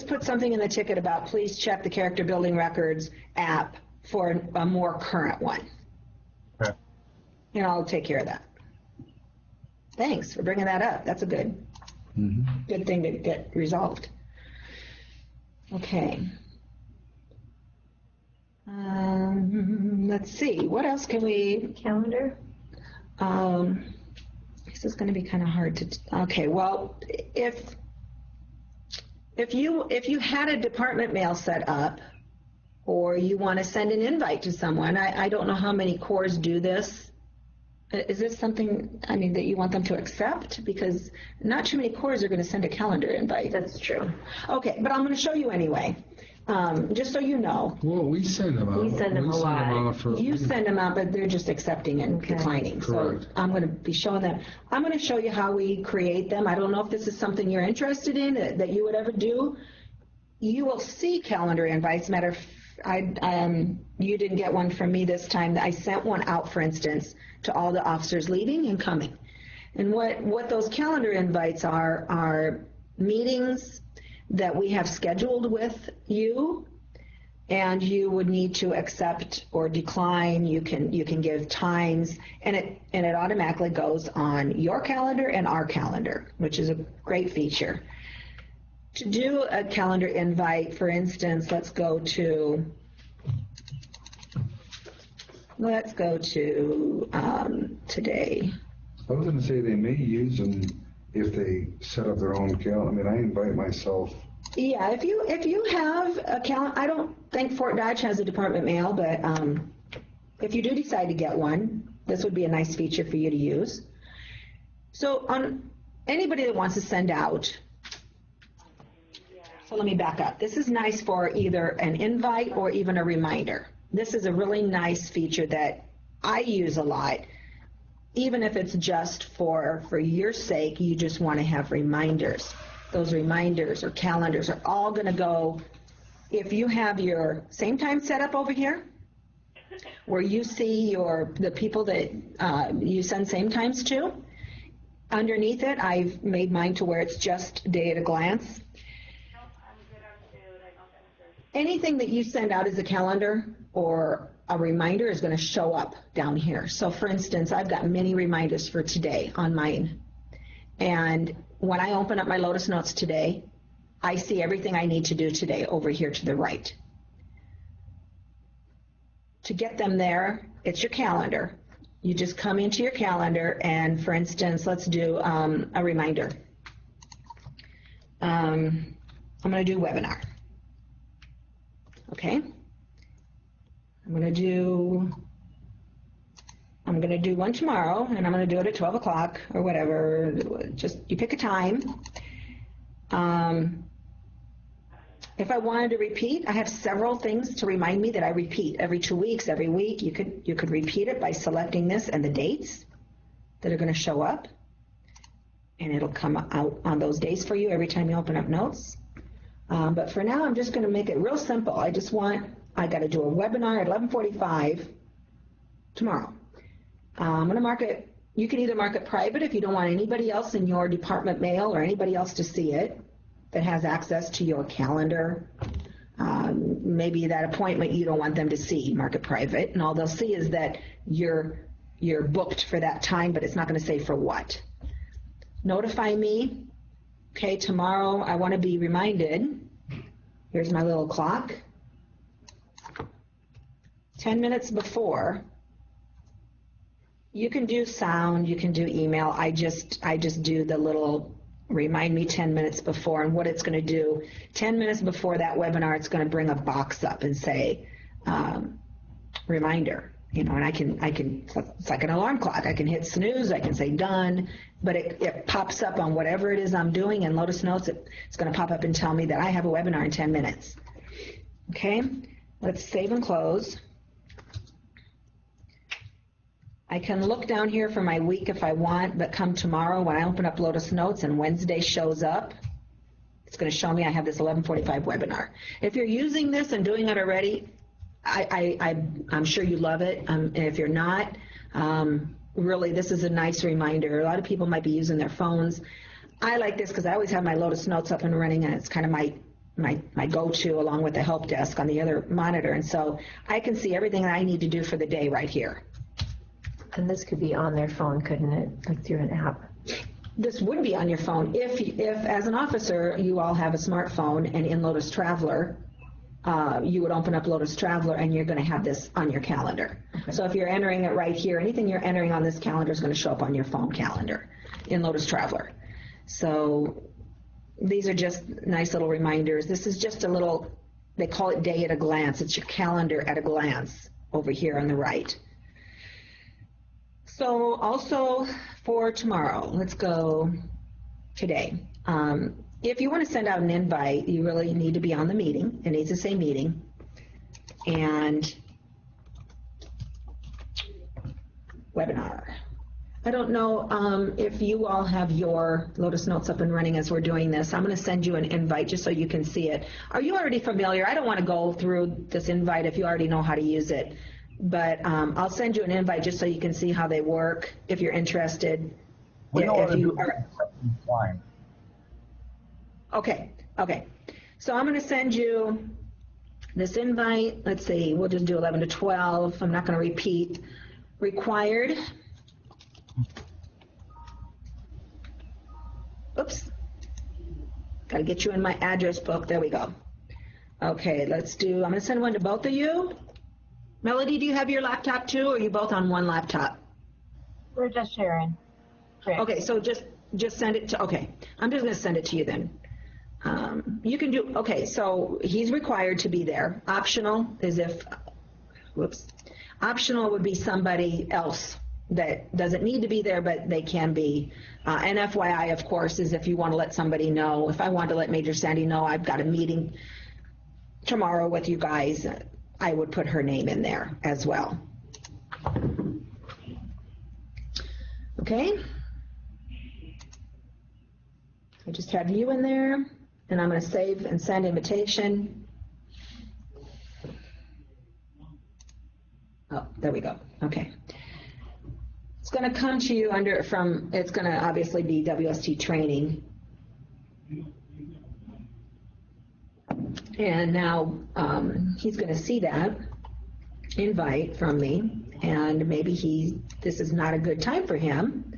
put something in the ticket about please check the character building records app for a more current one. Okay. And I'll take care of that. Thanks for bringing that up. That's a good thing to get resolved. Okay. Let's see. What else can we? Calendar. This is going to be kind of hard to. Okay. Well, if you had a department mail set up, or you want to send an invite to someone, I don't know how many cores do this. Is this something, that you want them to accept? Because not too many cores are going to send a calendar invite. That's true. Okay, but I'm going to show you anyway. just so you know. Well, we send them out. We send them a lot. You send them out, but they're just accepting and declining. Correct. So I'm going to be showing them. I'm going to show you how we create them. I don't know if this is something you're interested in, that you would ever do. You will see calendar invites. You didn't get one from me this time. I sent one out, for instance, to all the officers leaving and coming. And what those calendar invites are meetings that we have scheduled with you, and you would need to accept or decline. You can give times, and it automatically goes on your calendar and our calendar, which is a great feature. To do a calendar invite, for instance, let's go to today. I was going to say they may use them if they set up their own calendar. I mean, I invite myself. Yeah, if you have a calendar, I don't think Fort Dodge has a department mail, but if you do decide to get one, this would be a nice feature for you to use. So on anybody that wants to send out, so let me back up. This is nice for either an invite or even a reminder. This is a really nice feature that I use a lot. Even if it's just for your sake, you just want to have reminders. Those reminders or calendars are all going to go, if you have your same time set up over here, where you see the people that you send same times to, underneath it, I've made mine to where it's just day at a glance. Anything that you send out as a calendar or a reminder is going to show up down here. So for instance, I've got many reminders for today on mine. And when I open up my Lotus Notes today, I see everything I need to do today over here to the right. To get them there, it's your calendar. You just come into your calendar and, for instance, let's do a reminder. I'm going to do webinar. Okay. I'm going to do one tomorrow, and I'm going to do it at 12 o'clock or whatever. Just you pick a time. If I wanted to repeat, I have several things to remind me that I repeat every 2 weeks, every week. You could repeat it by selecting this and the dates that are going to show up, and it'll come out on those days for you every time you open up notes. But for now, I'm just going to make it real simple. I got to do a webinar at 11:45 tomorrow. I'm going to mark it. You can either mark it private if you don't want anybody else in your department mail or anybody else to see it that has access to your calendar. Maybe that appointment you don't want them to see, mark it private, and all they'll see is that you're booked for that time, but it's not going to say for what. Notify me. Okay, tomorrow I want to be reminded. Here's my little clock. 10 minutes before. You can do sound, you can do email. I just do the little remind me 10 minutes before, and what it's going to do, 10 minutes before that webinar, it's going to bring a box up and say, reminder, and I can, it's like an alarm clock. I can hit snooze, I can say done, but it pops up on whatever it is I'm doing in Lotus Notes. It's going to pop up and tell me that I have a webinar in 10 minutes. Okay, let's save and close. I can look down here for my week if I want, but come tomorrow when I open up Lotus Notes and Wednesday shows up, it's going to show me I have this 11:45 webinar. If you're using this and doing it already, I'm sure you love it. And if you're not, really this is a nice reminder. A lot of people might be using their phones. I like this because I always have my Lotus Notes up and running, and it's kind of my go-to along with the help desk on the other monitor. And so I can see everything that I need to do for the day right here. And this could be on their phone, couldn't it? Like through an app. This would be on your phone if as an officer you all have a smartphone, and in Lotus Traveler you would open up Lotus Traveler and you're going to have this on your calendar. Okay. So if you're entering it right here, anything you're entering on this calendar is going to show up on your phone calendar in Lotus Traveler. So these are just nice little reminders. This is just a little, they call it day at a glance. It's your calendar at a glance over here on the right. So also for tomorrow, let's go today. if you want to send out an invite, you really need to be on the meeting. It needs to say meeting. And webinar. I don't know if you all have your Lotus Notes up and running as we're doing this. I'm going to send you an invite just so you can see it. Are you already familiar? I don't want to go through this invite if you already know how to use it. But I'll send you an invite just so you can see how they work if you're interested. We know how to do it. Fine. Okay, okay. So I'm going to send you this invite. Let's see, we'll just do 11 to 12. I'm not going to repeat. Required. Oops. Got to get you in my address book. There we go. Okay, let's do, I'm going to send one to both of you. Melody, do you have your laptop too, or are you both on one laptop? We're just sharing. Great. Okay, so just send it to, okay. I'm just going to send it to you then. You can do, okay, so he's required to be there. Optional is if, whoops. Optional would be somebody else that doesn't need to be there, but they can be. And FYI, of course, is if you want to let somebody know. If I want to let Major Sandy know I've got a meeting tomorrow with you guys, I would put her name in there as well. Okay. I just have you in there, and I'm going to save and send invitation. Oh, there we go. Okay. It's going to come to you under from, it's going to obviously be WST training. And now he's going to see that invite from me, and maybe this is not a good time for him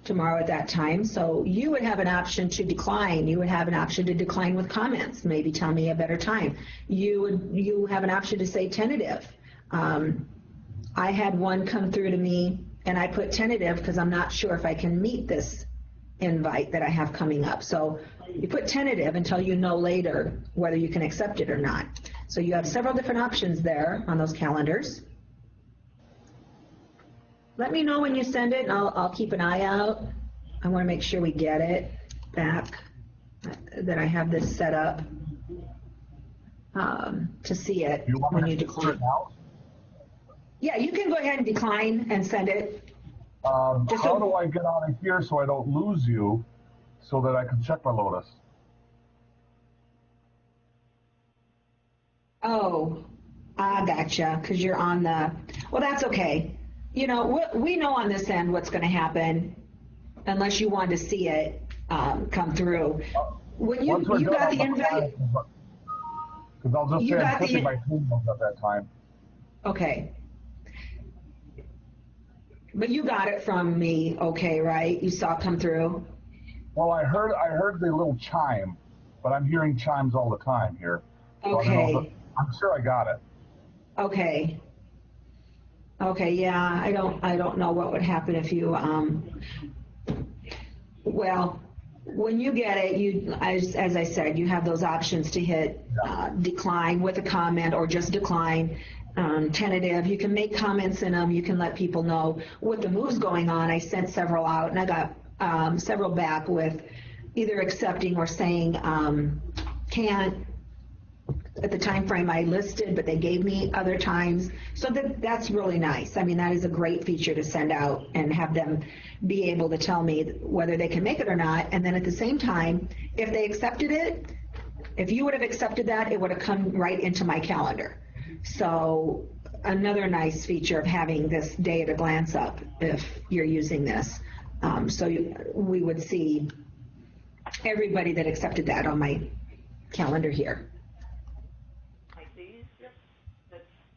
tomorrow at that time. So you would have an option to decline. You would have an option to decline with comments. Maybe tell me a better time. You have an option to say tentative. I had one come through to me, and I put tentative because I'm not sure if I can meet this invite that I have coming up. So you put tentative until you know later whether you can accept it or not. So you have several different options there on those calendars. Let me know when you send it, and I'll keep an eye out. I want to make sure we get it back, that I have this set up to see it when you decline. Yeah, you can go ahead and decline and send it. How do I get out of here so I don't lose you, so that I can check my Lotus? Oh, I gotcha, because you're on the, well, that's okay. You know, we know on this end what's going to happen, unless you want to see it come through. When you got the invite? Because I'll just say I'm clicking my phone at that time. Okay. But you got it from me, okay, right? You saw it come through? Well, I heard the little chime, but I'm hearing chimes all the time here. So Okay. I'm sure I got it. Okay. Okay, yeah, I don't know what would happen if you, well, when you get it, as I said, you have those options to hit decline with a comment or just decline. Tentative, you can make comments in them, you can let people know what the move's going on. I sent several out, and I got several back with either accepting or saying can't at the time frame I listed, but they gave me other times. So that's really nice. I mean, that is a great feature to send out and have them be able to tell me whether they can make it or not. And then at the same time, if they accepted it, if you would have accepted that, it would have come right into my calendar. So another nice feature of having this day at a glance up if you're using this. We would see everybody that accepted that on my calendar here.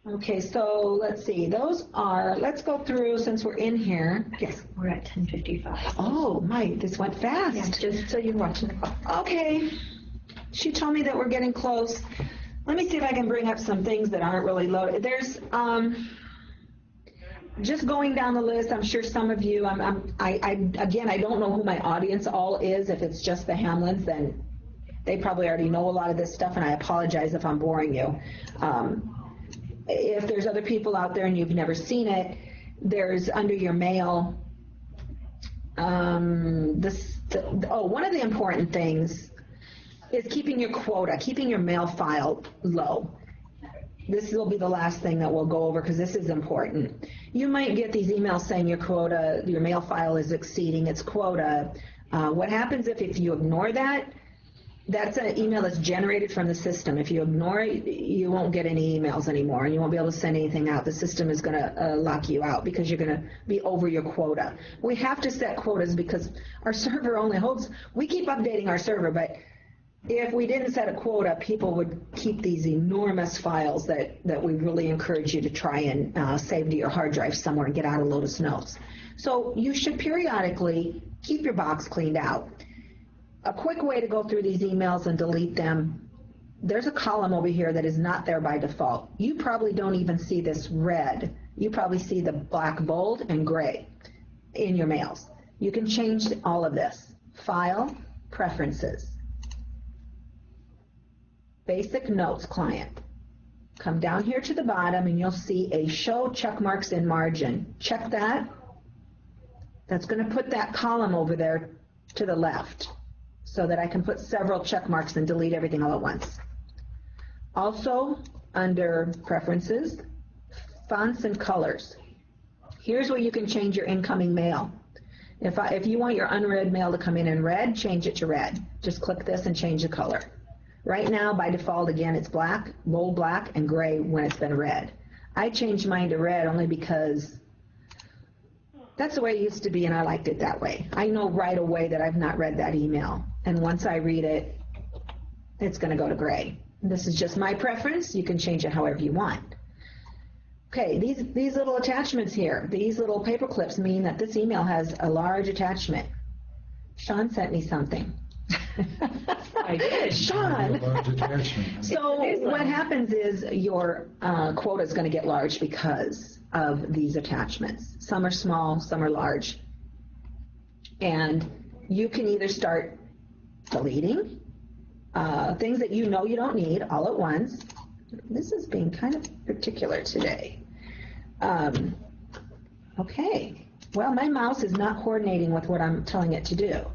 Okay, so let's see. Those are, let's go through since we're in here. Yes. We're at 10:55. Oh, my, this went fast. Yeah, just so you're watching the clock. Okay. She told me that we're getting close. Let me see if I can bring up some things that aren't really loaded. There's, just going down the list, I'm sure some of you, again, I don't know who my audience all is. If it's just the Hamlins, then they probably already know a lot of this stuff, and I apologize if I'm boring you. If there's other people out there and you've never seen it, there's under your mail, this One of the important things is keeping your quota, keeping your mail file low. This will be the last thing that we'll go over because this is important. You might get these emails saying your quota, your mail file is exceeding its quota. What happens if you ignore that? That's an email that's generated from the system. If you ignore it, you won't get any emails anymore, and you won't be able to send anything out. The system is going to lock you out because you're going to be over your quota. We have to set quotas because our server only holds, we keep updating our server, but if we didn't set a quota, people would keep these enormous files that we really encourage you to try and save to your hard drive somewhere and get out of Lotus Notes. So you should periodically keep your box cleaned out. A quick way to go through these emails and delete them, there's a column over here that is not there by default. You probably don't even see this red. You probably see the black, bold, and gray in your mails. You can change all of this. File, Preferences, Basic Notes Client. Come down here to the bottom and you'll see a Show Check Marks in Margin. Check that. That's going to put that column over there to the left, so that I can put several check marks and delete everything all at once. Also, under Preferences, Fonts and Colors. Here's where you can change your incoming mail. If you want your unread mail to come in red, change it to red. Just click this and change the color. Right now, by default, again, it's black, bold black, and gray when it's been read. I changed mine to red only because that's the way it used to be, and I liked it that way. I know right away that I've not read that email, and once I read it, it's going to go to gray. This is just my preference. You can change it however you want. Okay, these little attachments here, these little paper clips mean that this email has a large attachment. Sean sent me something. I did. Sean. So what happens is your quota is going to get large because of these attachments. Some are small, some are large. And you can either start deleting things that you know you don't need all at once. This is being kind of particular today. Okay. Well, my mouse is not coordinating with what I'm telling it to do.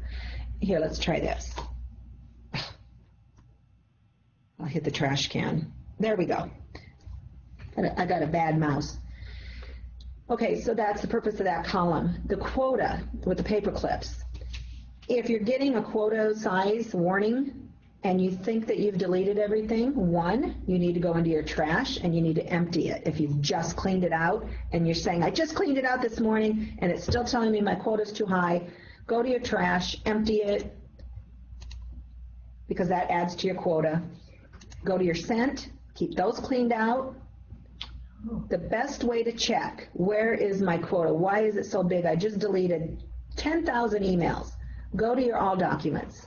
Here, let's try this. I'll hit the trash can. There we go. I got a bad mouse. Okay, so that's the purpose of that column. The quota with the paper clips. If you're getting a quota size warning and you think that you've deleted everything, one, you need to go into your trash and you need to empty it. If you've just cleaned it out and you're saying, I just cleaned it out this morning and it's still telling me my quota's too high, go to your trash, empty it, because that adds to your quota. Go to your sent, keep those cleaned out. The best way to check, where is my quota? Why is it so big? I just deleted 10,000 emails. Go to your all documents.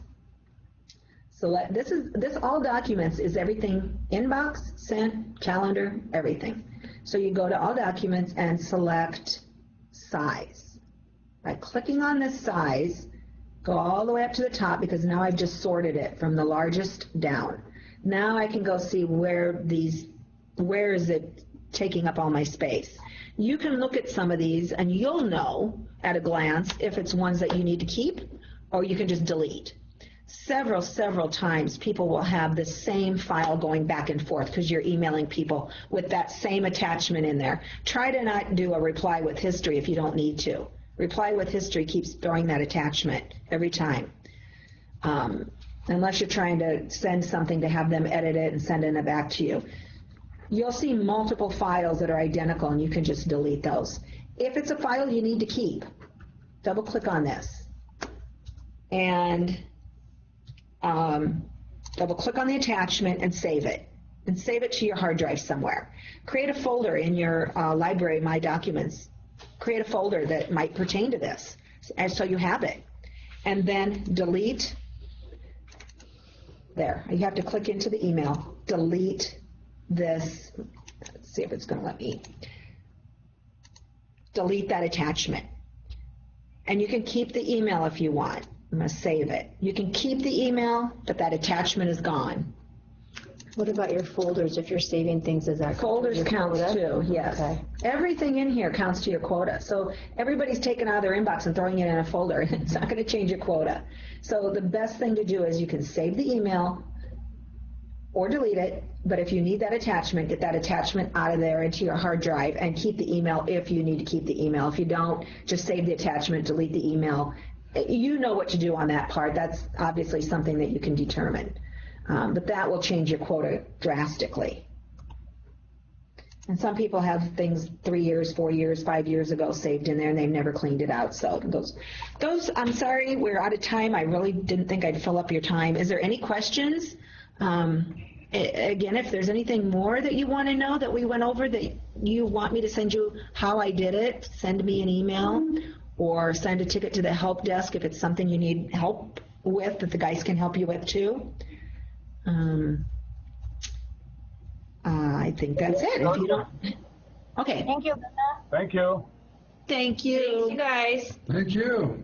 Select, this all documents is everything, inbox, sent, calendar, everything. So you go to all documents and select size. By clicking on this size, go all the way up to the top because now I've just sorted it from the largest down. Now I can go see where is it taking up all my space. You can look at some of these and you'll know at a glance if it's ones that you need to keep or you can just delete. Several times people will have the same file going back and forth because you're emailing people with that same attachment in there. Try to not do a reply with history if you don't need to. Reply with history keeps throwing that attachment every time. Unless you're trying to send something to have them edit it and send it back to you. You'll see multiple files that are identical and you can just delete those. If it's a file you need to keep, double click on this and double click on the attachment and save it. And save it to your hard drive somewhere. Create a folder in your library, My Documents. Create a folder that might pertain to this, and so you have it. And then delete. There, you have to click into the email. Delete this. Let's see if it's going to let me. Delete that attachment. And you can keep the email if you want. I'm going to save it. You can keep the email, but that attachment is gone. What about your folders? If you're saving things, is that Folders your counts quota? too, yes. Okay. Everything in here counts to your quota. So everybody's taking out of their inbox and throwing it in a folder. It's not going to change your quota. So the best thing to do is you can save the email or delete it, but if you need that attachment, get that attachment out of there into your hard drive and keep the email if you need to keep the email. If you don't, just save the attachment, delete the email. You know what to do on that part. That's obviously something that you can determine. But that will change your quota drastically. And some people have things 3 years, 4 years, 5 years ago saved in there, and they've never cleaned it out. So those. I'm sorry, we're out of time. I really didn't think I'd fill up your time. Is there any questions? Again, if there's anything more that you want to know that we went over that you want me to send you how I did it, send me an email or send a ticket to the help desk if it's something you need help with that the guys can help you with too. I think that's it. If you don't, okay. Thank you, Linda. Thank you. Thank you. Thanks, you guys. Thank you.